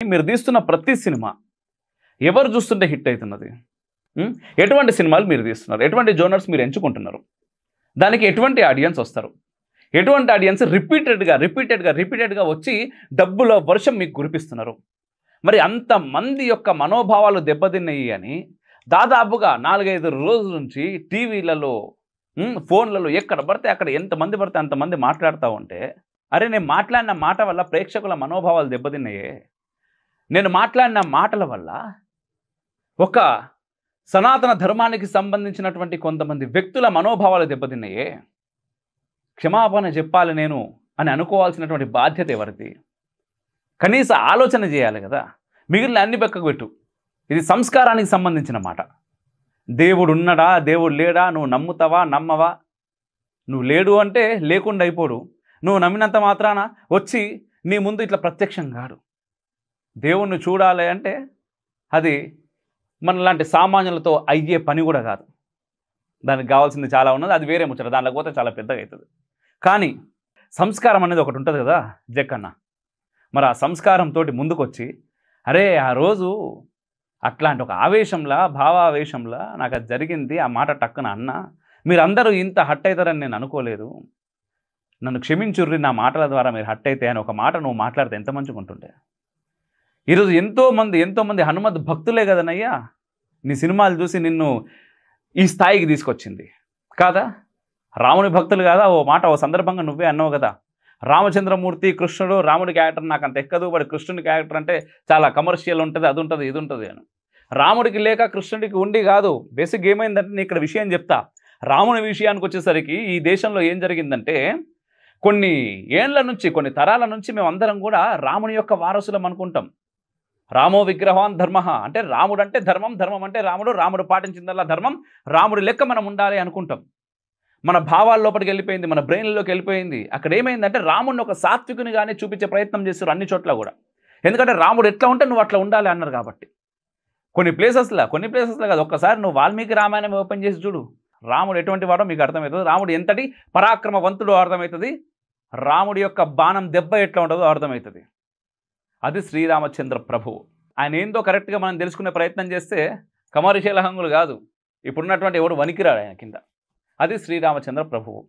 మీరు తీస్తున్న ప్రతి సినిమా ఎవరు చూస్తుంటే హిట్ అవుతున్నది? ఎటువంటి సినిమాలు మీరు తీస్తున్నారు? ఎటువంటి జోనర్స్ మీరు ఎంచుకుంటున్నారు? దానికి ఎటువంటి ఆడియన్స్ వస్తారు? ఎటువంటి ఆడియన్స్ రిపీటెడ్గా వచ్చి డబ్బుల వర్షం మీకు కురిపిస్తున్నారు? మరి అంతమంది యొక్క మనోభావాలు దెబ్బతిన్నాయి అని దాదాపుగా 4-5 రోజుల నుంచి టీవీలలో, ఫోన్లలో ఎక్కడ పడితే అక్కడ ఎంతమంది పడితే అంతమంది మాట్లాడుతూ ఉంటే, అరే నేను మాట్లాడిన మాట వల్ల ప్రేక్షకుల మనోభావాలు దెబ్బతిన్నాయే, నేను మాట్లాడిన మాటల వల్ల ఒక సనాతన ధర్మానికి సంబంధించినటువంటి కొంతమంది వ్యక్తుల మనోభావాలు దెబ్బతిన్నాయే, క్షమాపణ చెప్పాలి నేను అని అనుకోవాల్సినటువంటి బాధ్యత ఎవరిది? కనీస ఆలోచన చేయాలి కదా. మిగిలిన అన్ని పక్కకు పెట్టు, ఇది సంస్కారానికి సంబంధించిన మాట. దేవుడు ఉన్నాడా, దేవుడు లేడా, నువ్వు నమ్ముతావా నమ్మవా? నువ్వు లేడు అంటే లేకుండా అయిపోడు, నువ్వు నమ్మినంత మాత్రాన వచ్చి నీ ముందు ఇట్లా ప్రత్యక్షం కాడు. దేవుణ్ణి చూడాలి అంటే అది మనలాంటి సామాన్యులతో అయ్యే పని కూడా కాదు. దానికి కావాల్సింది చాలా ఉన్నది, అది వేరే ముచ్చట, దాంట్లోకి పోతే చాలా పెద్దగా అవుతుంది. కానీ సంస్కారం అనేది ఒకటి ఉంటుంది కదా జక్కన్న. మరి ఆ సంస్కారంతో ముందుకొచ్చి, అరే ఆ రోజు అట్లాంటి ఒక ఆవేశంలా, భావావేశంలా నాకు అది జరిగింది, ఆ మాట టక్కున అన్నా, మీరందరూ ఇంత హట్ అవుతారని నేను అనుకోలేదు, నన్ను క్షమించుర్రి, నా మాటల ద్వారా మీరు హట్ అయితే అని ఒక మాట నువ్వు మాట్లాడితే ఎంత మంచిగా ఉంటుండే. ఈరోజు ఎంతోమంది హనుమత్ భక్తులే కదనయ్యా నీ సినిమాలు చూసి నిన్ను ఈ స్థాయికి తీసుకొచ్చింది కాదా? రాముని భక్తులు కాదా? ఓ మాట ఓ సందర్భంగా నువ్వే అన్నావు కదా, రామచంద్రమూర్తి కృష్ణుడు, రాముడి క్యారెక్టర్ నాకు అంత ఎక్కదు, వాడి కృష్ణుడి క్యారెక్టర్ అంటే చాలా కమర్షియల్ ఉంటుంది, అది ఉంటుంది ఇది ఉంటుంది అని. రాముడికి లేక కృష్ణుడికి ఉండి కాదు, బేసిక్ ఏమైందంటే నేను ఇక్కడ విషయం చెప్తా. రాముని విషయానికి వచ్చేసరికి ఈ దేశంలో ఏం జరిగిందంటే, కొన్ని ఏండ్ల నుంచి, కొన్ని తరాల నుంచి మేమందరం కూడా రాముని యొక్క వారసులం అనుకుంటాం. రామో విగ్రహాన్ ధర్మ అంటే రాముడు అంటే ధర్మం, ధర్మం అంటే రాముడు, రాముడు పాటించిందల్లా ధర్మం, రాముడి లెక్క మనం ఉండాలి అనుకుంటాం. మన భావాల లోపలికి వెళ్ళిపోయింది, మన బ్రెయిన్లోకి వెళ్ళిపోయింది. అక్కడ ఏమైందంటే రాముడిని ఒక సాత్వికునిగానే చూపించే ప్రయత్నం చేస్తారు అన్ని చోట్ల కూడా. ఎందుకంటే రాముడు ఎట్లా ఉంటే నువ్వు అట్లా ఉండాలి అన్నారు కాబట్టి. కొన్ని ప్లేసెస్లో కాదు, ఒక్కసారి నువ్వు వాల్మీకి రామాయణం ఓపెన్ చేసి చూడు, రాముడు ఎటువంటి వాడో మీకు అర్థమవుతుంది, రాముడు ఎంతటి పరాక్రమవంతుడో అర్థమవుతుంది, రాముడి యొక్క బాణం దెబ్బ ఎట్లా ఉంటుందో అర్థమవుతుంది. అది శ్రీరామచంద్ర ప్రభువు. ఆయన ఏందో కరెక్ట్గా మనం తెలుసుకునే ప్రయత్నం చేస్తే కమర్షియల్ హంగులు కాదు, ఇప్పుడున్నటువంటి ఎవడు వనికిరాడు ఆయన కింద. అది శ్రీరామచంద్ర ప్రభువు.